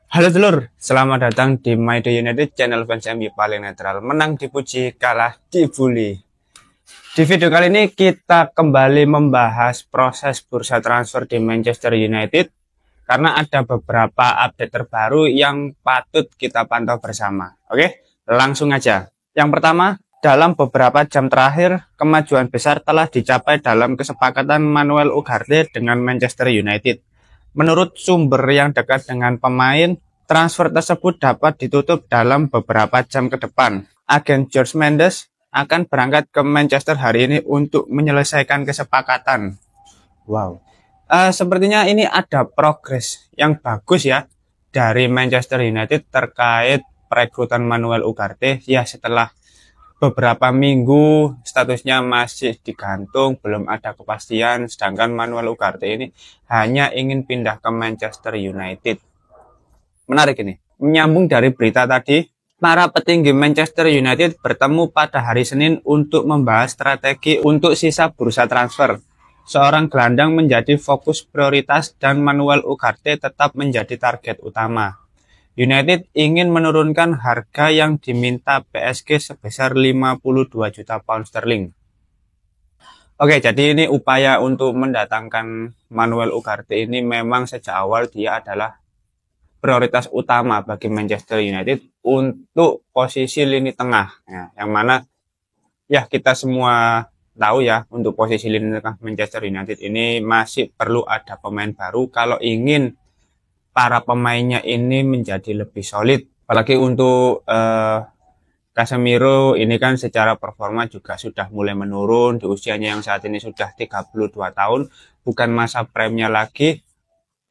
Halo dulur, selamat datang di My Day United, channel fans MU paling netral. Menang dipuji, kalah dibully. Di video kali ini kita kembali membahas proses bursa transfer di Manchester United karena ada beberapa update terbaru yang patut kita pantau bersama. Oke, langsung aja. Yang pertama, dalam beberapa jam terakhir, kemajuan besar telah dicapai dalam kesepakatan Manuel Ugarte dengan Manchester United. Menurut sumber yang dekat dengan pemain, transfer tersebut dapat ditutup dalam beberapa jam ke depan. Agen George Mendes akan berangkat ke Manchester hari ini untuk menyelesaikan kesepakatan. Wow. Sepertinya ini ada progres yang bagus ya dari Manchester United terkait perekrutan Manuel Ugarte. Ya, setelah beberapa minggu statusnya masih digantung, belum ada kepastian, sedangkan Manuel Ugarte ini hanya ingin pindah ke Manchester United. Menarik ini. Menyambung dari berita tadi, para petinggi Manchester United bertemu pada hari Senin untuk membahas strategi untuk sisa bursa transfer. Seorang gelandang menjadi fokus prioritas dan Manuel Ugarte tetap menjadi target utama. United ingin menurunkan harga yang diminta PSG sebesar 52 juta pound sterling. Oke, jadi ini upaya untuk mendatangkan Manuel Ugarte ini memang sejak awal dia adalah prioritas utama bagi Manchester United untuk posisi lini tengah. Ya, yang mana ya kita semua tahu ya, untuk posisi lini tengah Manchester United ini masih perlu ada pemain baru kalau ingin para pemainnya ini menjadi lebih solid. Apalagi untuk Casemiro ini kan secara performa juga sudah mulai menurun di usianya yang saat ini sudah 32 tahun, bukan masa prime-nya lagi,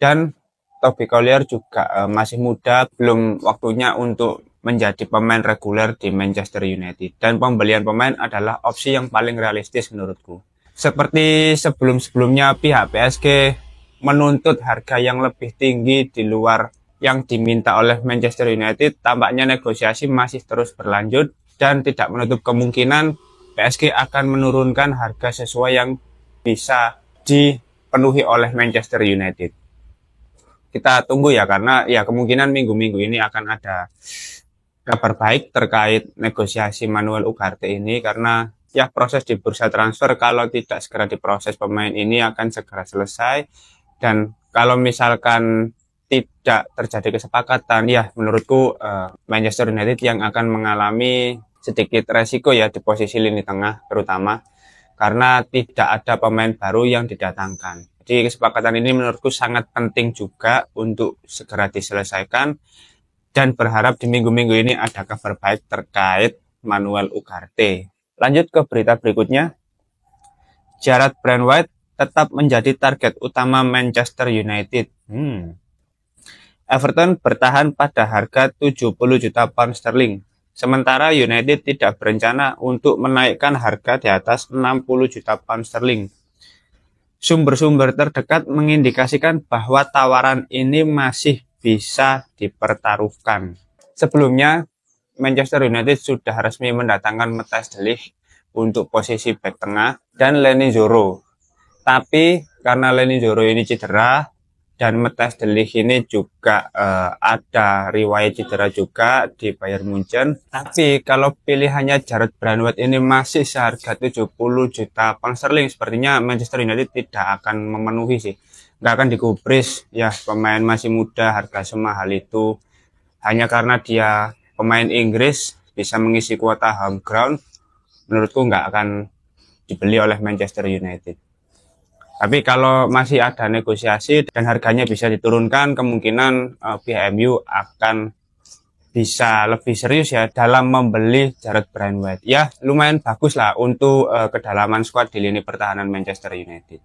dan Toby Collier juga masih muda, belum waktunya untuk menjadi pemain reguler di Manchester United. Dan pembelian pemain adalah opsi yang paling realistis menurutku. Seperti sebelum-sebelumnya pihak PSG menuntut harga yang lebih tinggi di luar yang diminta oleh Manchester United, tampaknya negosiasi masih terus berlanjut dan tidak menutup kemungkinan PSG akan menurunkan harga sesuai yang bisa dipenuhi oleh Manchester United. Kita tunggu ya, karena ya kemungkinan minggu-minggu ini akan ada kabar baik terkait negosiasi Manuel Ugarte ini, karena ya proses di bursa transfer kalau tidak segera diproses pemain ini akan segera selesai. Dan kalau misalkan tidak terjadi kesepakatan, ya menurutku Manchester United yang akan mengalami sedikit resiko ya di posisi lini tengah terutama, karena tidak ada pemain baru yang didatangkan. Jadi kesepakatan ini menurutku sangat penting juga untuk segera diselesaikan, dan berharap di minggu-minggu ini ada kabar baik terkait Manuel Ugarte. Lanjut ke berita berikutnya. Jarrad Brandwhite tetap menjadi target utama Manchester United. Everton bertahan pada harga 70 juta pound sterling. Sementara United tidak berencana untuk menaikkan harga di atas 60 juta pound sterling. Sumber-sumber terdekat mengindikasikan bahwa tawaran ini masih bisa dipertaruhkan. Sebelumnya, Manchester United sudah resmi mendatangkan Matthijs de Ligt untuk posisi bek tengah dan Leny Yoro. Tapi karena Leny Yoro ini cedera dan Matthijs de Ligt ini juga ada riwayat cedera juga di Bayern Munchen. Tapi kalau pilihannya Jarrad Brandwhite ini masih seharga 70 juta pound sterling, sepertinya Manchester United tidak akan memenuhi sih. Nggak akan digubris ya, pemain masih muda harga semahal itu. Hanya karena dia pemain Inggris bisa mengisi kuota home ground, menurutku nggak akan dibeli oleh Manchester United. Tapi kalau masih ada negosiasi dan harganya bisa diturunkan, kemungkinan pihak MU akan bisa lebih serius ya dalam membeli Jarrad Brandwhite. Ya lumayan bagus lah untuk kedalaman skuad di lini pertahanan Manchester United.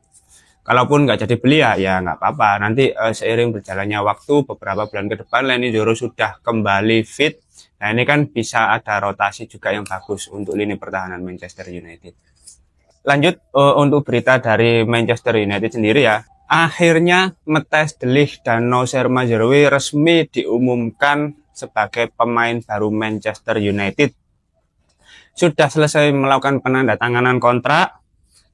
Kalaupun nggak jadi beli ya nggak apa-apa. Nanti seiring berjalannya waktu, beberapa bulan ke depan Leny Yoro sudah kembali fit. Nah ini kan bisa ada rotasi juga yang bagus untuk lini pertahanan Manchester United. Lanjut untuk berita dari Manchester United sendiri ya. Akhirnya Matthijs de Ligt dan Noussair Mazraoui resmi diumumkan sebagai pemain baru Manchester United. Sudah selesai melakukan penandatanganan kontrak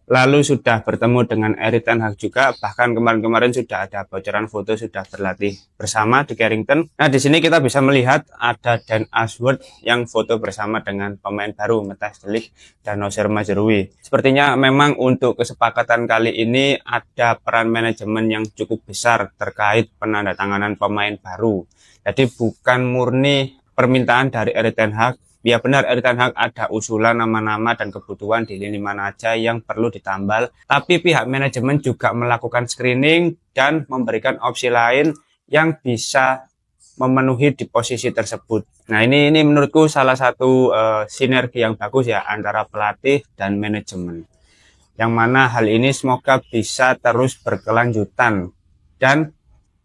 lalu sudah bertemu dengan Erik ten Hag juga, bahkan kemarin-kemarin sudah ada bocoran foto sudah berlatih bersama di Carrington. Nah, di sini kita bisa melihat ada Dan Ashworth yang foto bersama dengan pemain baru Matthijs de Ligt dan Noussair Mazraoui. Sepertinya memang untuk kesepakatan kali ini ada peran manajemen yang cukup besar terkait penandatanganan pemain baru. Jadi bukan murni permintaan dari Erik ten Hag. Ya benar, Erik ten Hag ada usulan nama-nama dan kebutuhan di lini mana aja yang perlu ditambal, tapi pihak manajemen juga melakukan screening dan memberikan opsi lain yang bisa memenuhi di posisi tersebut. Nah, ini menurutku salah satu sinergi yang bagus ya antara pelatih dan manajemen. Yang mana hal ini semoga bisa terus berkelanjutan dan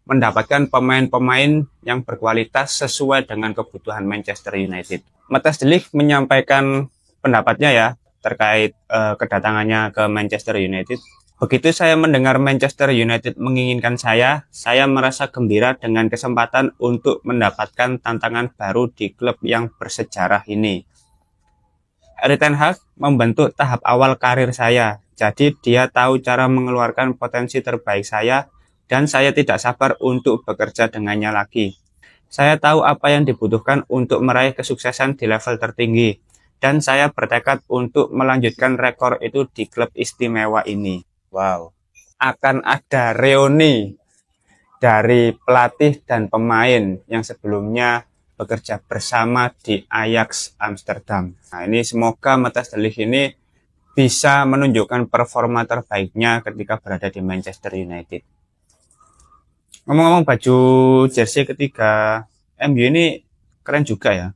mendapatkan pemain-pemain yang berkualitas sesuai dengan kebutuhan Manchester United. Matthijs de Ligt menyampaikan pendapatnya ya terkait kedatangannya ke Manchester United. Begitu saya mendengar Manchester United menginginkan saya merasa gembira dengan kesempatan untuk mendapatkan tantangan baru di klub yang bersejarah ini. Erik ten Hag membentuk tahap awal karir saya, jadi dia tahu cara mengeluarkan potensi terbaik saya dan saya tidak sabar untuk bekerja dengannya lagi. Saya tahu apa yang dibutuhkan untuk meraih kesuksesan di level tertinggi, dan saya bertekad untuk melanjutkan rekor itu di klub istimewa ini. Wow, akan ada reuni dari pelatih dan pemain yang sebelumnya bekerja bersama di Ajax Amsterdam. Nah, ini semoga Matthijs de Ligt ini bisa menunjukkan performa terbaiknya ketika berada di Manchester United. Ngomong-ngomong baju jersey ketiga MU ini keren juga ya.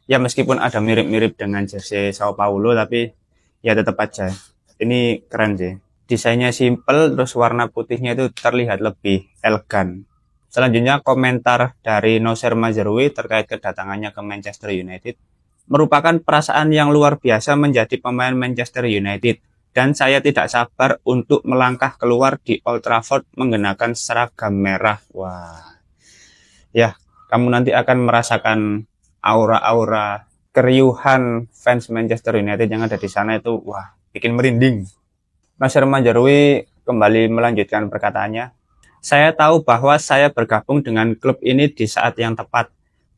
Ya meskipun ada mirip-mirip dengan jersey Sao Paulo, tapi ya tetap aja. Ini keren sih. Desainnya simple, terus warna putihnya itu terlihat lebih elegan. Selanjutnya komentar dari Noussair Mazraoui terkait kedatangannya ke Manchester United. Merupakan perasaan yang luar biasa menjadi pemain Manchester United. Dan saya tidak sabar untuk melangkah keluar di Old Trafford mengenakan seragam merah. Wah, ya kamu nanti akan merasakan aura-aura keriuhan fans Manchester United yang ada di sana itu, wah, bikin merinding. Noussair Mazraoui kembali melanjutkan perkataannya. Saya tahu bahwa saya bergabung dengan klub ini di saat yang tepat.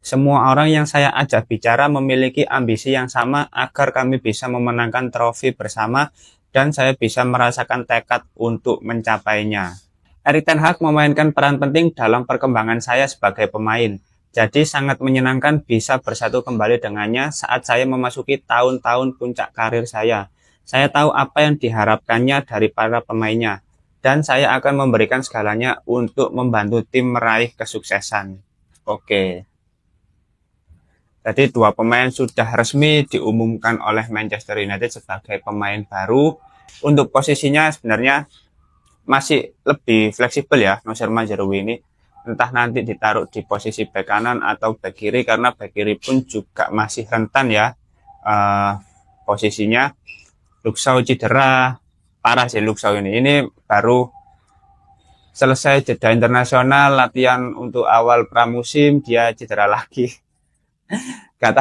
Semua orang yang saya ajak bicara memiliki ambisi yang sama agar kami bisa memenangkan trofi bersama dan saya bisa merasakan tekad untuk mencapainya. Erik ten Hag memainkan peran penting dalam perkembangan saya sebagai pemain. Jadi sangat menyenangkan bisa bersatu kembali dengannya saat saya memasuki tahun-tahun puncak karir saya. Saya tahu apa yang diharapkannya dari para pemainnya. Dan saya akan memberikan segalanya untuk membantu tim meraih kesuksesan. Oke. Jadi dua pemain sudah resmi diumumkan oleh Manchester United sebagai pemain baru. Untuk posisinya sebenarnya masih lebih fleksibel ya Noussair Mazraoui ini. Entah nanti ditaruh di posisi bek kanan atau bek kiri, karena bek kiri pun juga masih rentan ya posisinya. Luke Shaw cedera, parah sih Luke Shaw ini. Ini baru selesai jeda internasional, latihan untuk awal pramusim, dia cedera lagi. Gak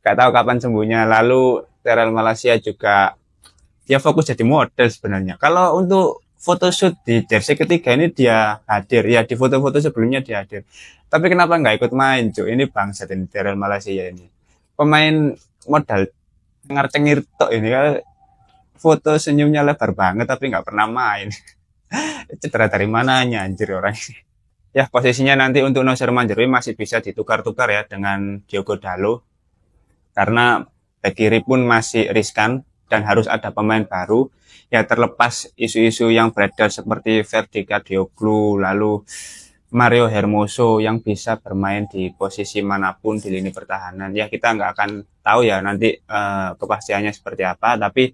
tahu kapan sembuhnya. Lalu Tyrell Malacia juga dia fokus jadi model sebenarnya. Kalau untuk photoshoot di jersey ketiga ini dia hadir ya, di foto-foto sebelumnya dia hadir. Tapi kenapa nggak ikut main, cuy? Ini bangsat ini Tyrell Malacia ini. Pemain modal cengar-cengir tok ini kan, foto senyumnya lebar banget tapi nggak pernah main. Cedera dari mananya anjir orang ini. Ya, posisinya nanti untuk Noussair Mazraoui masih bisa ditukar-tukar ya dengan Diogo Dalot. Karena bek kiri pun masih riskan dan harus ada pemain baru. Ya, terlepas isu-isu yang beredar seperti Ferdi Kadioglu, lalu Mario Hermoso yang bisa bermain di posisi manapun di lini pertahanan. Ya, kita nggak akan tahu ya nanti kepastiannya seperti apa. Tapi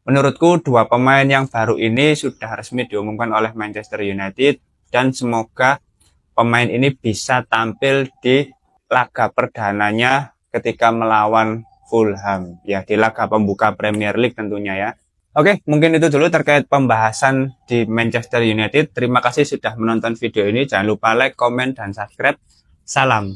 menurutku dua pemain yang baru ini sudah resmi diumumkan oleh Manchester United. Dan semoga pemain ini bisa tampil di laga perdananya ketika melawan Fulham. Ya, di laga pembuka Premier League tentunya ya. Oke, mungkin itu dulu terkait pembahasan di Manchester United. Terima kasih sudah menonton video ini. Jangan lupa like, komen, dan subscribe. Salam.